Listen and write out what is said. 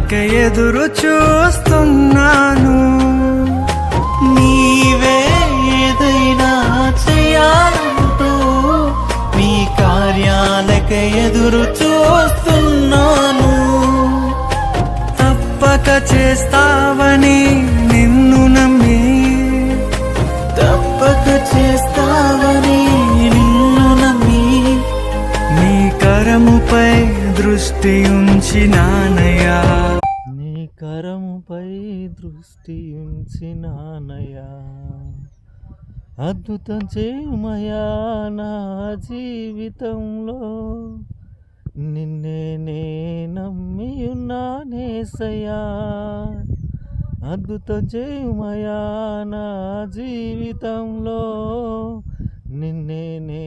నీకే ఎదురు చూస్తున్నాను. నీవే ఏదైనా చేయాలంటూ నీ కార్యాలకే ఎదురు చూస్తున్నాను. తప్పక చేస్తావని నిన్ను నమ్మి, తప్పక చేస్తావని నిన్ను నమ్మి నీ కరముపై దృష్టి ఉంచినానయ్యా. నీ కరముపై దృష్టి ఉంచినానయ్యా. అద్భుతం చేయుమయా నా జీవితంలో, నిన్నే నే నమ్మి ఉన్నానేసయ్యా. అద్భుతం చేయుమయా నా జీవితంలో, నిన్నే నే